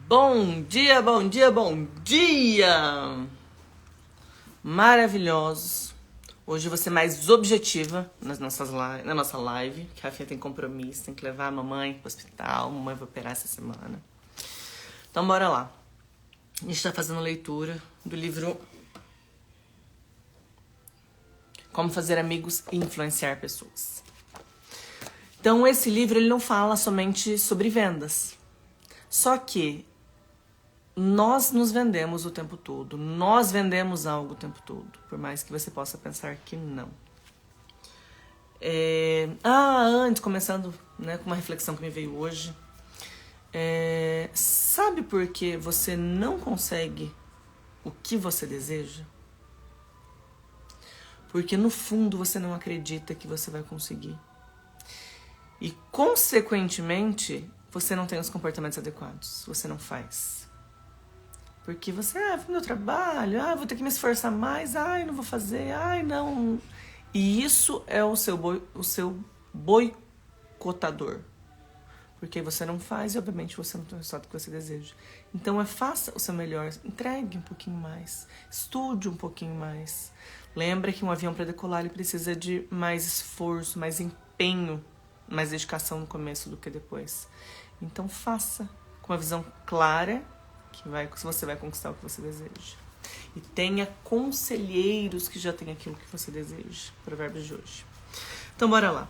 Bom dia, bom dia, bom dia! Maravilhosos. Hoje eu vou ser mais objetiva na nossa live, que a Rafinha tem compromisso, tem que levar a mamãe pro hospital, a mamãe vai operar essa semana. Então bora lá. A gente tá fazendo leitura do livro Como Fazer Amigos e Influenciar Pessoas. Então esse livro ele não fala somente sobre vendas. Só que nós nos vendemos o tempo todo. Nós vendemos algo o tempo todo. Por mais que você possa pensar que não. Antes, começando com uma reflexão que me veio hoje. Sabe por que você não consegue o que você deseja? Porque no fundo você não acredita que você vai conseguir. E consequentemente, você não tem os comportamentos adequados. Você não faz. Porque você, meu trabalho, vou ter que me esforçar mais, não vou fazer, não. E isso é o seu boicotador. Porque você não faz e, obviamente, você não tem o resultado que você deseja. Então, faça o seu melhor, entregue um pouquinho mais, estude um pouquinho mais. Lembra que um avião para decolar ele precisa de mais esforço, mais empenho, mais dedicação no começo do que depois. Então, faça com uma visão clara, que você vai conquistar o que você deseja. E tenha conselheiros que já têm aquilo que você deseja. Provérbios de hoje. Então, bora lá.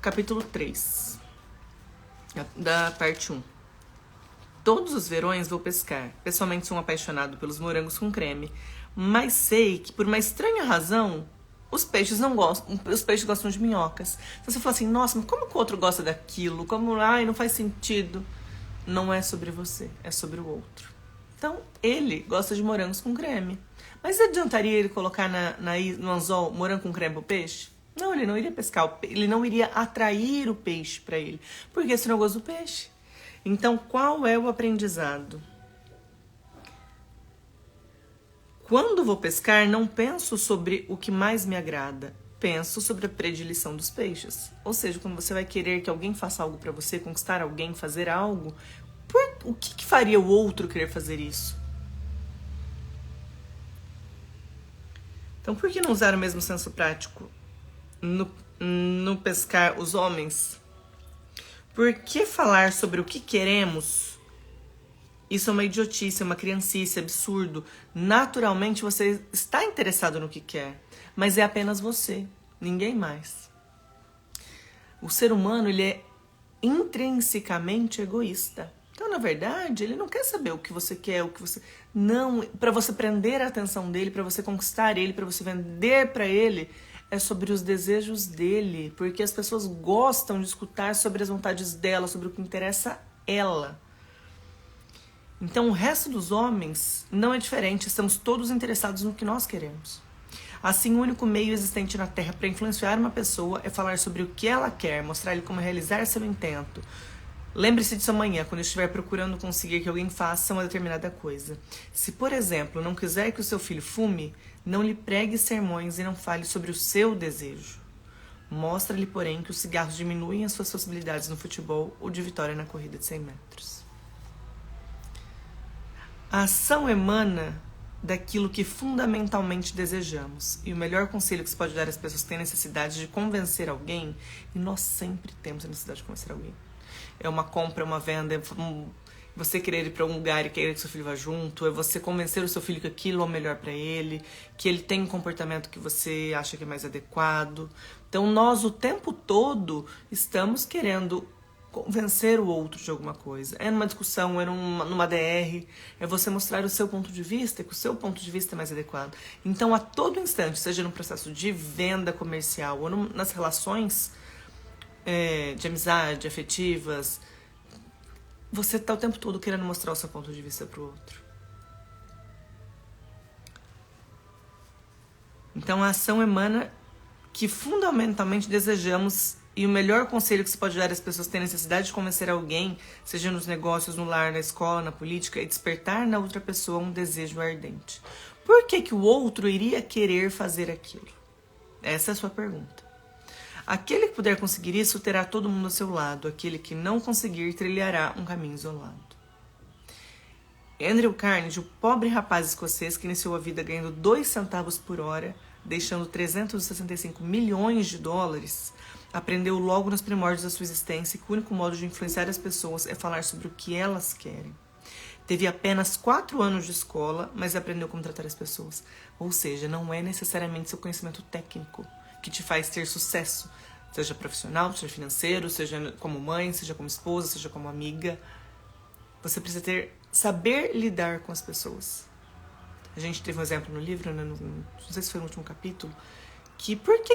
Capítulo 3, da parte 1. Todos os verões vou pescar. Pessoalmente sou um apaixonado pelos morangos com creme, mas sei que, por uma estranha razão, os peixes não gostam. Os peixes gostam de minhocas. Então você fala assim, nossa, mas como que o outro gosta daquilo? Como, não faz sentido. Não é sobre você, é sobre o outro. Então, ele gosta de morangos com creme. Mas adiantaria ele colocar no anzol morango com creme pro peixe? Não, ele não iria pescar, ele não iria atrair o peixe para ele. Porque esse não gosta do peixe. Então, qual é o aprendizado? Quando vou pescar, não penso sobre o que mais me agrada. Penso sobre a predileção dos peixes. Ou seja, quando você vai querer que alguém faça algo para você, conquistar alguém, fazer algo, o que faria o outro querer fazer isso? Então, por que não usar o mesmo senso prático no pescar os homens? Por que falar sobre o que queremos? Isso é uma idiotice, é uma criancice, é absurdo. Naturalmente, você está interessado no que quer, mas é apenas você, ninguém mais. O ser humano, ele é intrinsecamente egoísta. Então, na verdade, ele não quer saber o que você quer, o que você... Não, para você prender a atenção dele, para você conquistar ele, para você vender para ele, é sobre os desejos dele, porque as pessoas gostam de escutar sobre as vontades dela, sobre o que interessa a ela. Então, o resto dos homens não é diferente, estamos todos interessados no que nós queremos. Assim, o único meio existente na Terra para influenciar uma pessoa é falar sobre o que ela quer, mostrar-lhe como realizar seu intento. Lembre-se disso amanhã, quando estiver procurando conseguir que alguém faça uma determinada coisa. Se, por exemplo, não quiser que o seu filho fume, não lhe pregue sermões e não fale sobre o seu desejo. Mostra-lhe, porém, que os cigarros diminuem as suas possibilidades no futebol ou de vitória na corrida de 100 metros. A ação emana daquilo que fundamentalmente desejamos. E o melhor conselho que se pode dar às pessoas que têm necessidade de convencer alguém, e nós sempre temos a necessidade de convencer alguém. É uma compra, é uma venda, é você querer ir para um lugar e querer que seu filho vá junto, é você convencer o seu filho que aquilo é o melhor para ele, que ele tem um comportamento que você acha que é mais adequado. Então nós o tempo todo estamos querendo convencer o outro de alguma coisa. É numa discussão, é numa DR, é você mostrar o seu ponto de vista, que o seu ponto de vista é mais adequado. Então, a todo instante, seja no processo de venda comercial ou nas relações de amizade, afetivas, você está o tempo todo querendo mostrar o seu ponto de vista para o outro. Então, a ação emana que fundamentalmente desejamos. E o melhor conselho que se pode dar às pessoas que têm necessidade de convencer alguém, seja nos negócios, no lar, na escola, na política, é despertar na outra pessoa um desejo ardente. Por que o outro iria querer fazer aquilo? Essa é a sua pergunta. Aquele que puder conseguir isso terá todo mundo ao seu lado. Aquele que não conseguir trilhará um caminho isolado. Andrew Carnegie, o pobre rapaz escocês que iniciou a vida ganhando 2 centavos por hora, deixando 365 milhões de dólares, aprendeu logo nos primórdios da sua existência que o único modo de influenciar as pessoas é falar sobre o que elas querem. Teve apenas 4 anos de escola, mas aprendeu como tratar as pessoas. Ou seja, não é necessariamente seu conhecimento técnico que te faz ter sucesso, seja profissional, seja financeiro, seja como mãe, seja como esposa, seja como amiga. Você precisa saber lidar com as pessoas. A gente teve um exemplo no livro, né, não sei se foi no último capítulo, que por que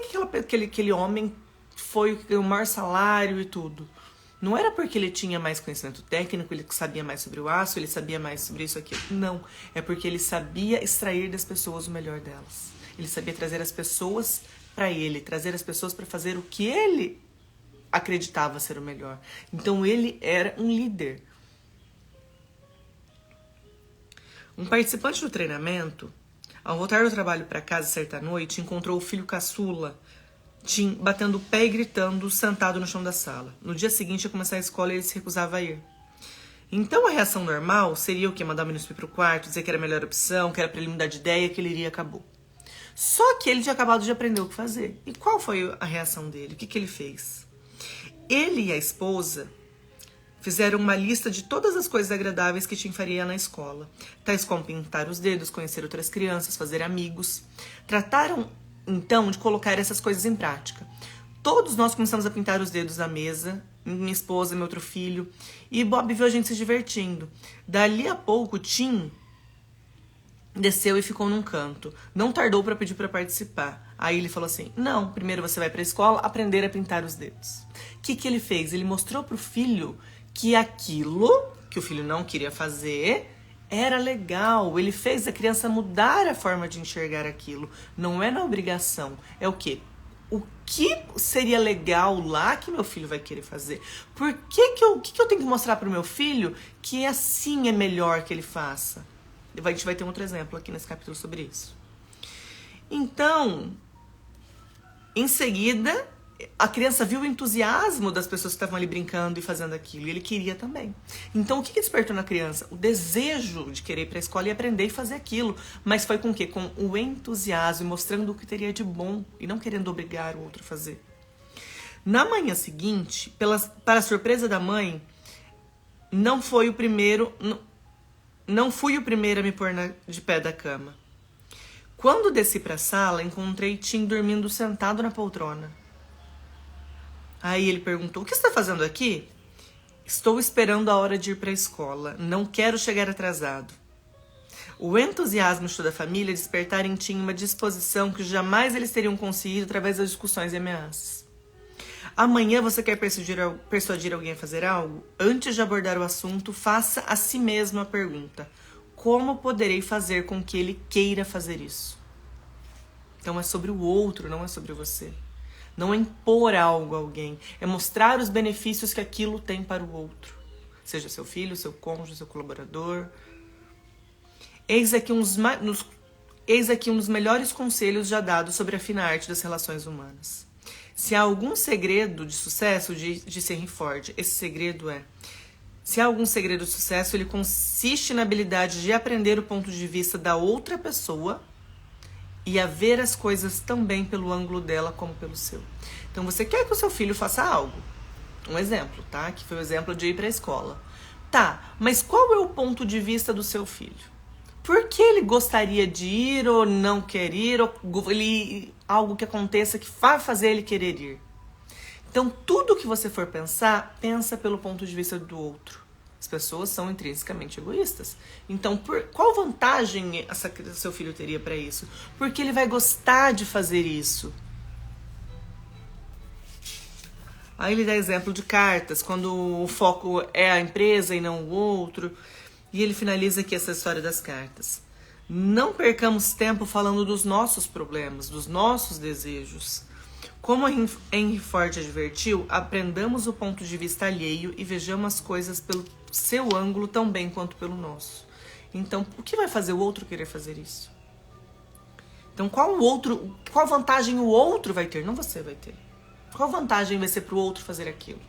aquele homem foi o maior salário e tudo? Não era porque ele tinha mais conhecimento técnico, ele sabia mais sobre o aço, ele sabia mais sobre isso aqui. Não, é porque ele sabia extrair das pessoas o melhor delas. Ele sabia trazer as pessoas para ele, trazer as pessoas para fazer o que ele acreditava ser o melhor. Então ele era um líder. Um participante do treinamento, ao voltar do trabalho para casa certa noite, encontrou o filho caçula, Tim, batendo o pé e gritando, sentado no chão da sala. No dia seguinte, ia começar a escola e ele se recusava a ir. Então a reação normal seria o quê? Mandar o menino subir pro quarto, dizer que era a melhor opção, que era pra ele mudar de ideia, que ele iria e acabou. Só que ele tinha acabado de aprender o que fazer. E qual foi a reação dele? O que ele fez? Ele e a esposa fizeram uma lista de todas as coisas agradáveis que Tim faria na escola. Tais como pintar os dedos, conhecer outras crianças, fazer amigos. Trataram, então, de colocar essas coisas em prática. Todos nós começamos a pintar os dedos na mesa, minha esposa, meu outro filho, e Bob viu a gente se divertindo. Dali a pouco, Tim desceu e ficou num canto. Não tardou para pedir para participar. Aí ele falou assim, não, primeiro você vai para a escola aprender a pintar os dedos. O que ele fez? Ele mostrou pro filho que aquilo que o filho não queria fazer era legal. Ele fez a criança mudar a forma de enxergar aquilo. Não é na obrigação. É o quê? O que seria legal lá que meu filho vai querer fazer? Por que eu tenho que mostrar para o meu filho que assim é melhor que ele faça? A gente vai ter um outro exemplo aqui nesse capítulo sobre isso. Então, em seguida, a criança viu o entusiasmo das pessoas que estavam ali brincando e fazendo aquilo. E ele queria também. Então, o que despertou na criança? O desejo de querer ir para a escola e aprender e fazer aquilo. Mas foi com o quê? Com o entusiasmo, mostrando o que teria de bom e não querendo obrigar o outro a fazer. Na manhã seguinte, para a surpresa da mãe, não fui o primeiro a me pôr de pé da cama. Quando desci para a sala, encontrei Tim dormindo sentado na poltrona. Aí ele perguntou, o que você está fazendo aqui? Estou esperando a hora de ir para a escola. Não quero chegar atrasado. O entusiasmo de toda a família despertara em Tim uma disposição que jamais eles teriam conseguido através das discussões e ameaças. Amanhã você quer persuadir alguém a fazer algo? Antes de abordar o assunto, faça a si mesmo a pergunta. Como poderei fazer com que ele queira fazer isso? Então é sobre o outro, não é sobre você. Não é impor algo a alguém, é mostrar os benefícios que aquilo tem para o outro. Seja seu filho, seu cônjuge, seu colaborador. Eis aqui um dos melhores conselhos já dados sobre a fina arte das relações humanas. Se há algum segredo de sucesso, disse Henry Ford, esse segredo é... Se há algum segredo de sucesso, ele consiste na habilidade de aprender o ponto de vista da outra pessoa e a ver as coisas também pelo ângulo dela como pelo seu. Então, você quer que o seu filho faça algo? Um exemplo, tá? Que foi o exemplo de ir para a escola. Tá, mas qual é o ponto de vista do seu filho? Por que ele gostaria de ir ou não quer ir? Ou algo que aconteça que vai fazer ele querer ir? Então, tudo que você for pensar, pensa pelo ponto de vista do outro. As pessoas são intrinsecamente egoístas. Então, qual vantagem seu filho teria para isso? Porque ele vai gostar de fazer isso. Aí ele dá exemplo de cartas, quando o foco é a empresa e não o outro. E ele finaliza aqui essa história das cartas. Não percamos tempo falando dos nossos problemas, dos nossos desejos. Como Henry Ford advertiu, aprendamos o ponto de vista alheio e vejamos as coisas pelo seu ângulo tão bem quanto pelo nosso. Então, o que vai fazer o outro querer fazer isso? Então, qual vantagem o outro vai ter? Não você vai ter. Qual vantagem vai ser para o outro fazer aquilo?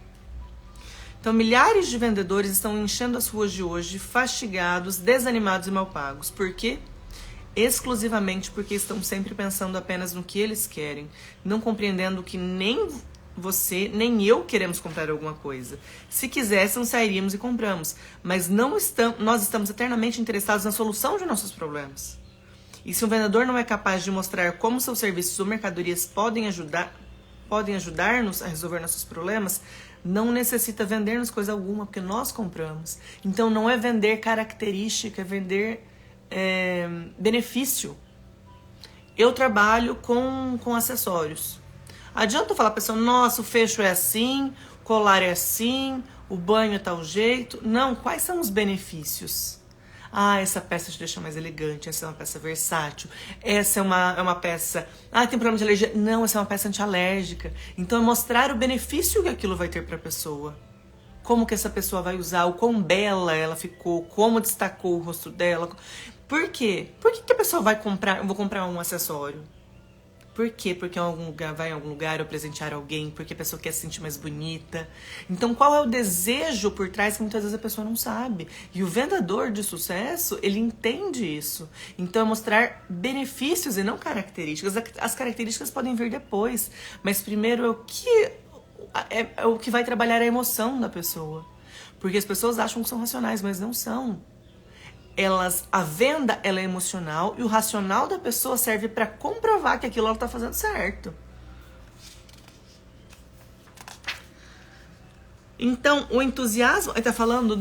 Então, milhares de vendedores estão enchendo as ruas de hoje, fastigados, desanimados e mal pagos. Por quê? Exclusivamente porque estão sempre pensando apenas no que eles querem, não compreendendo que nem você, nem eu queremos comprar alguma coisa. Se quiséssemos, sairíamos e compramos. Mas nós estamos eternamente interessados na solução de nossos problemas. E se um vendedor não é capaz de mostrar como seus serviços ou mercadorias podem ajudar-nos a resolver nossos problemas, não necessita vender-nos coisa alguma, porque nós compramos. Então não é vender característica, é vender benefício. Eu trabalho com acessórios. Adianta eu falar pra pessoa, nossa, o fecho é assim, o colar é assim, o banho é tal jeito. Não, quais são os benefícios? Ah, essa peça te deixa mais elegante, essa é uma peça versátil, essa é uma peça... Ah, tem problema de alergia. Não, essa é uma peça antialérgica. Então é mostrar o benefício que aquilo vai ter pra pessoa. Como que essa pessoa vai usar, o quão bela ela ficou, como destacou o rosto dela. Por quê? Por que a pessoa vai comprar, eu vou comprar um acessório? Por quê? Porque vai em algum lugar ou presentear alguém, porque a pessoa quer se sentir mais bonita. Então, qual é o desejo por trás que muitas vezes a pessoa não sabe? E o vendedor de sucesso, ele entende isso. Então, é mostrar benefícios e não características. As características podem vir depois, mas primeiro é o que vai trabalhar a emoção da pessoa. Porque as pessoas acham que são racionais, mas não são. A venda ela é emocional e o racional da pessoa serve para comprovar que aquilo ela está fazendo certo. Então, o entusiasmo, ele está falando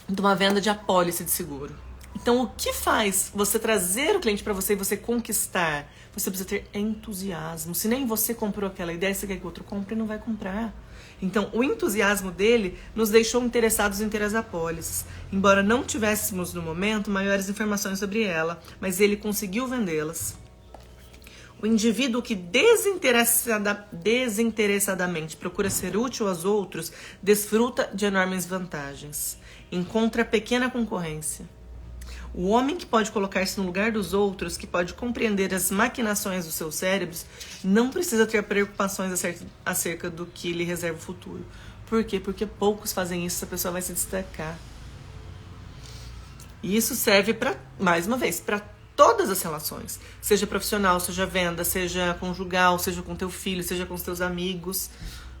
de uma venda de apólice de seguro. Então, o que faz você trazer o cliente para você e você conquistar? Você precisa ter entusiasmo. Se nem você comprou aquela ideia, você quer que o outro compre, não vai comprar. Então, o entusiasmo dele nos deixou interessados em ter as apólices. Embora não tivéssemos, no momento, maiores informações sobre ela, mas ele conseguiu vendê-las. O indivíduo que desinteressadamente procura ser útil aos outros desfruta de enormes vantagens. Encontra pequena concorrência. O homem que pode colocar-se no lugar dos outros, que pode compreender as maquinações dos seus cérebros, não precisa ter preocupações acerca do que lhe reserva o futuro. Por quê? Porque poucos fazem isso, essa pessoa vai se destacar. E isso serve para, mais uma vez, para todas as relações. Seja profissional, seja venda, seja conjugal, seja com teu filho, seja com os teus amigos.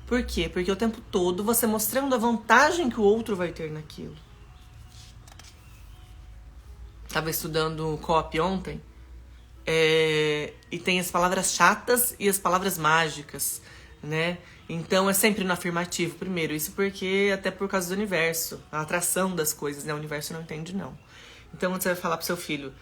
Por quê? Porque o tempo todo você mostrando a vantagem que o outro vai ter naquilo. Estava estudando copy ontem e tem as palavras chatas e as palavras mágicas, né? Então é sempre no afirmativo primeiro, isso porque até por causa do universo, a atração das coisas, né? O universo não entende não. Então quando você vai falar pro seu filho,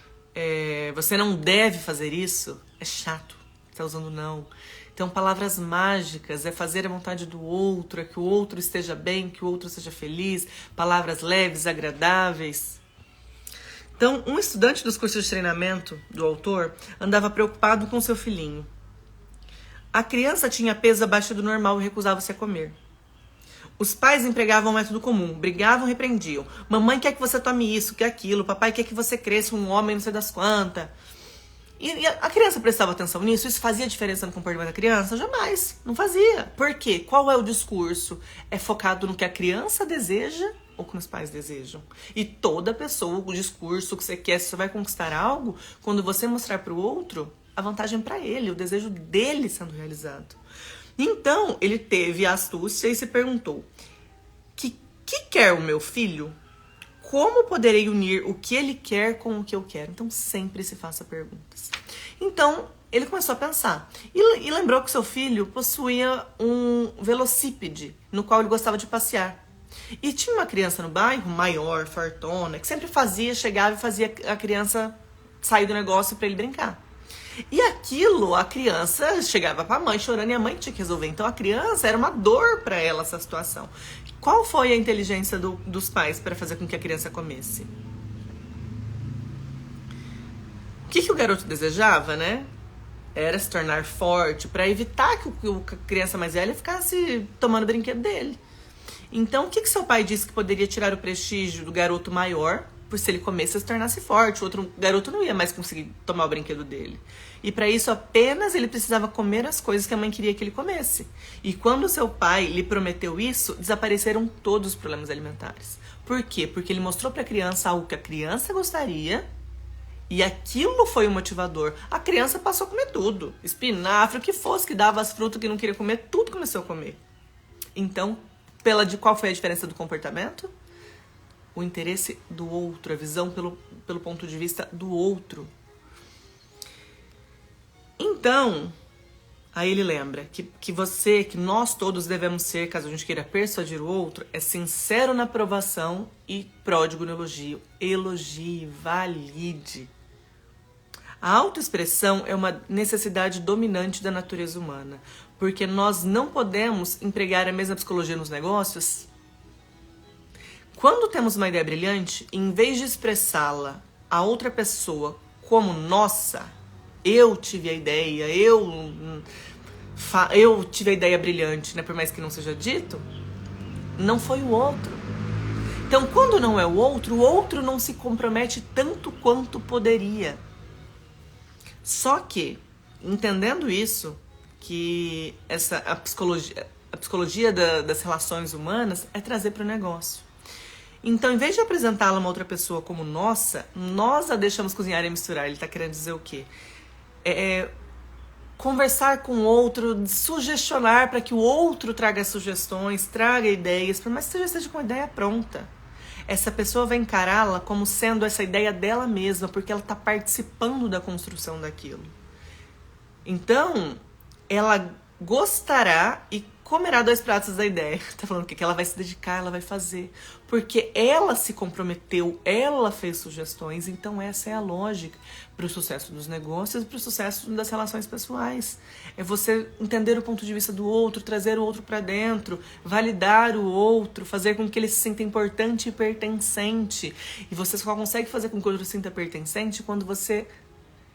você não deve fazer isso, é chato, você tá usando não. Então palavras mágicas é fazer a vontade do outro, é que o outro esteja bem, que o outro seja feliz, palavras leves, agradáveis. Então, um estudante dos cursos de treinamento do autor andava preocupado com seu filhinho. A criança tinha peso abaixo do normal e recusava-se a comer. Os pais empregavam um método comum, brigavam e repreendiam. Mamãe quer que você tome isso, quer aquilo, papai quer que você cresça um homem não sei das quantas. E a criança prestava atenção nisso? Isso fazia diferença no comportamento da criança? Jamais, não fazia. Por quê? Qual é o discurso? É focado no que a criança deseja ou que os pais desejam. E toda pessoa, o discurso que você quer, se você vai conquistar algo, quando você mostrar para o outro, a vantagem para ele, o desejo dele sendo realizado. Então, ele teve a astúcia e se perguntou, que quer o meu filho? Como poderei unir o que ele quer com o que eu quero? Então, sempre se faça perguntas. Então, ele começou a pensar. E lembrou que seu filho possuía um velocípede, no qual ele gostava de passear. E tinha uma criança no bairro, maior, fartona, que sempre chegava e fazia a criança sair do negócio para ele brincar. E aquilo, a criança chegava pra mãe chorando e a mãe tinha que resolver. Então a criança era uma dor para ela essa situação. Qual foi a inteligência dos pais para fazer com que a criança comesse? O que o garoto desejava, né? Era se tornar forte para evitar que a criança mais velha ficasse tomando o brinquedo dele. Então, o que seu pai disse que poderia tirar o prestígio do garoto maior por se ele comesse, se tornasse forte. O outro garoto não ia mais conseguir tomar o brinquedo dele. E para isso apenas ele precisava comer as coisas que a mãe queria que ele comesse. E quando seu pai lhe prometeu isso, desapareceram todos os problemas alimentares. Por quê? Porque ele mostrou para a criança algo que a criança gostaria e aquilo foi o motivador. A criança passou a comer tudo. Espinafre, o que fosse que dava as frutas que não queria comer, tudo começou a comer. Então, qual foi a diferença do comportamento? O interesse do outro, a visão pelo ponto de vista do outro. Então, aí ele lembra que nós todos devemos ser, caso a gente queira persuadir o outro, é sincero na aprovação e pródigo no elogio. Elogie, valide. A autoexpressão é uma necessidade dominante da natureza humana, porque nós não podemos empregar a mesma psicologia nos negócios. Quando temos uma ideia brilhante, em vez de expressá-la a outra pessoa como nossa, eu tive a ideia, eu tive a ideia brilhante, né? Por mais que não seja dito, não foi o outro. Então, quando não é o outro não se compromete tanto quanto poderia. Só que, entendendo isso, que a psicologia das relações humanas é trazer para o negócio. Então, em vez de apresentá-la a uma outra pessoa como nossa, nós a deixamos cozinhar e misturar. Ele está querendo dizer o quê? Conversar com o outro, sugestionar para que o outro traga sugestões, traga ideias, por mais que já esteja com a ideia pronta. Essa pessoa vai encará-la como sendo essa ideia dela mesma, porque ela está participando da construção daquilo. Então, ela gostará e comerá 2 pratos da ideia. Tá falando o quê? Que ela vai se dedicar, ela vai fazer. Porque ela se comprometeu, ela fez sugestões, então essa é a lógica para o sucesso dos negócios e para o sucesso das relações pessoais. É você entender o ponto de vista do outro, trazer o outro para dentro, validar o outro, fazer com que ele se sinta importante e pertencente. E você só consegue fazer com que o outro se sinta pertencente quando você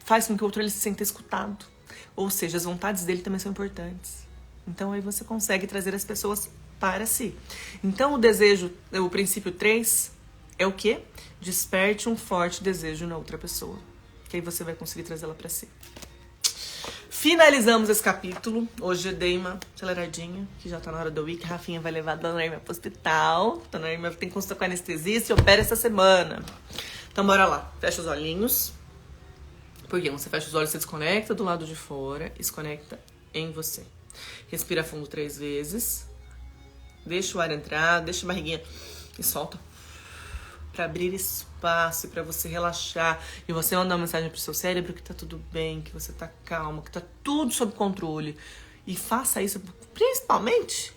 faz com que o outro ele se sinta escutado. Ou seja, as vontades dele também são importantes. Então aí você consegue trazer as pessoas para si. Então o princípio 3 é o quê? Desperte um forte desejo na outra pessoa. Que aí você vai conseguir trazê-la para si. Finalizamos esse capítulo. Hoje eu dei uma aceleradinha, que já tá na hora do week. Rafinha vai levar a Dona Irma pro hospital. Dona Irma tem consulta com anestesista e opera essa semana. Então bora lá. Fecha os olhinhos. Porque quando você fecha os olhos, você desconecta do lado de fora e se conecta em você. Respira fundo 3 vezes. Deixa o ar entrar, deixa a barriguinha e solta. Pra abrir espaço e pra você relaxar. E você mandar uma mensagem pro seu cérebro que tá tudo bem, que você tá calmo, que tá tudo sob controle. E faça isso principalmente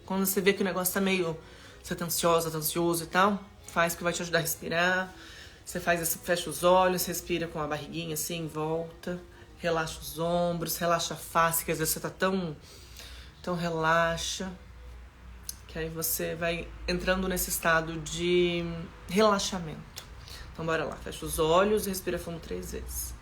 quando você vê que o negócio tá meio... Você tá ansiosa, tá ansioso e tal. Faz que vai te ajudar a respirar. Você faz isso, fecha os olhos, respira com a barriguinha assim, volta. Relaxa os ombros, relaxa a face, que às vezes você tá tão... Então relaxa. Que aí você vai entrando nesse estado de relaxamento. Então bora lá, fecha os olhos e respira fundo 3 vezes.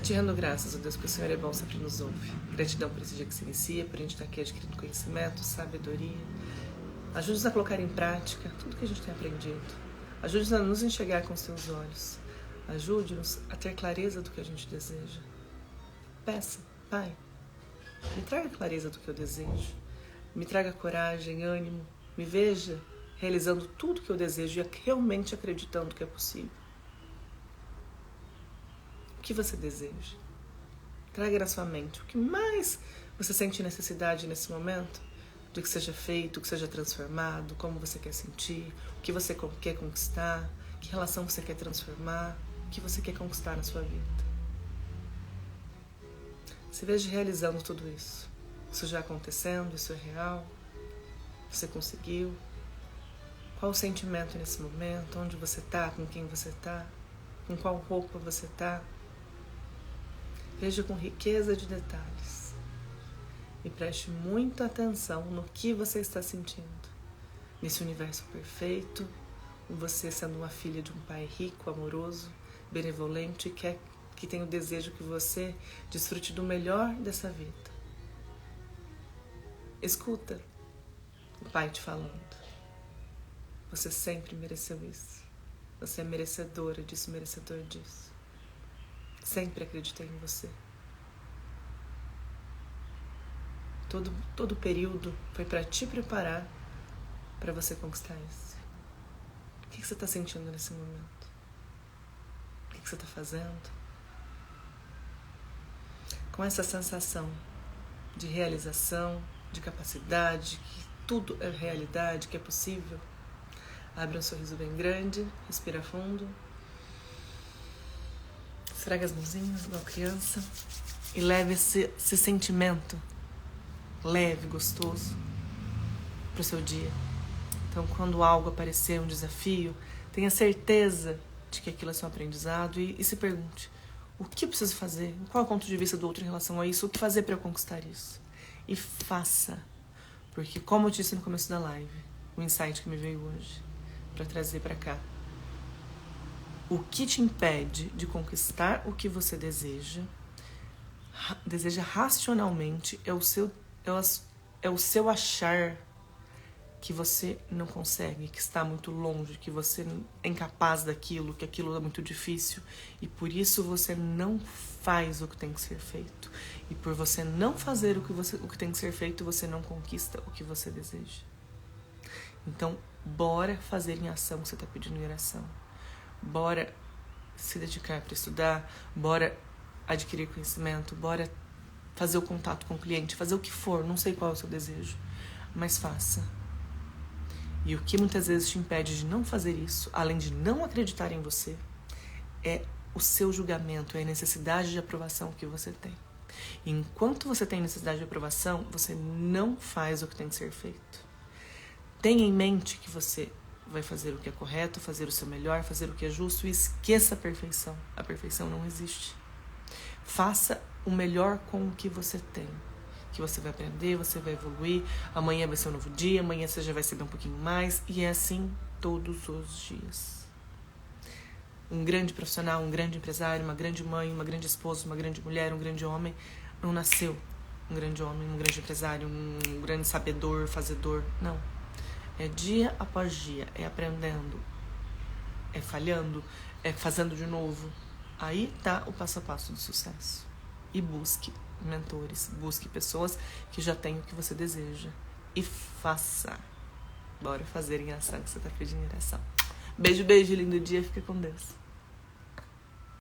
Te rendo graças a Deus que o Senhor é bom, sempre nos ouve. Gratidão por esse dia que se inicia, por a gente estar aqui adquirindo conhecimento, sabedoria. Ajude-nos a colocar em prática tudo que a gente tem aprendido. Ajude-nos a nos enxergar com os teus olhos. Ajude-nos a ter clareza do que a gente deseja. Peça, Pai, me traga clareza do que eu desejo. Me traga coragem, ânimo. Me veja realizando tudo que eu desejo e realmente acreditando que é possível. O que você deseja? Traga na sua mente o que mais você sente necessidade nesse momento, do que seja feito, o que seja transformado, como você quer sentir, o que você quer conquistar, que relação você quer transformar, o que você quer conquistar na sua vida. Se veja realizando tudo isso. Isso já acontecendo, isso é real, você conseguiu. Qual o sentimento nesse momento, onde você está, com quem você está, com qual roupa você está. Veja com riqueza de detalhes e preste muita atenção no que você está sentindo. Nesse universo perfeito, você sendo uma filha de um pai rico, amoroso, benevolente, que tem o desejo que você desfrute do melhor dessa vida. Escuta o pai te falando. Você sempre mereceu isso. Você é merecedora disso, merecedor disso. Sempre acreditei em você. Todo período foi para te preparar para você conquistar isso. O que você está sentindo nesse momento? O que você está fazendo? Com essa sensação de realização, de capacidade, que tudo é realidade, que é possível, abre um sorriso bem grande, respira fundo, esfrega as mãozinhas igual criança e leve esse sentimento leve, gostoso para o seu dia. Então, quando algo aparecer, um desafio, tenha certeza de que aquilo é seu aprendizado e se pergunte: o que eu preciso fazer? Qual é o ponto de vista do outro em relação a isso? O que fazer para eu conquistar isso? E faça. Porque, como eu disse no começo da live, o insight que me veio hoje para trazer para cá, o que te impede de conquistar o que você deseja racionalmente é o seu achar que você não consegue, que está muito longe, que você é incapaz daquilo, que aquilo é muito difícil e por isso você não faz o que tem que ser feito. E por você não fazer o que tem que ser feito, você não conquista o que você deseja. Então, bora fazer em ação o que você está pedindo em oração. Bora se dedicar para estudar, bora adquirir conhecimento, bora fazer o contato com o cliente, fazer o que for, não sei qual é o seu desejo, mas faça. E o que muitas vezes te impede de não fazer isso, além de não acreditar em você, é o seu julgamento, é a necessidade de aprovação que você tem. E enquanto você tem necessidade de aprovação, você não faz o que tem que ser feito. Tenha em mente que você vai fazer o que é correto, fazer o seu melhor, fazer o que é justo e esqueça a perfeição. A perfeição não existe. Faça o melhor com o que você tem. Que você vai aprender, você vai evoluir, amanhã vai ser um novo dia, amanhã você já vai saber um pouquinho mais, e é assim todos os dias. Um grande profissional, um grande empresário, uma grande mãe, uma grande esposa, uma grande mulher, um grande homem, não nasceu um grande homem, um grande empresário, um grande sabedor, fazedor, não. É dia após dia, é aprendendo, é falhando, é fazendo de novo. Aí tá o passo a passo do sucesso. E busque mentores, busque pessoas que já têm o que você deseja. E faça. Bora fazer em ação o que você tá pedindo em oração. Beijo, beijo, lindo dia, fica com Deus.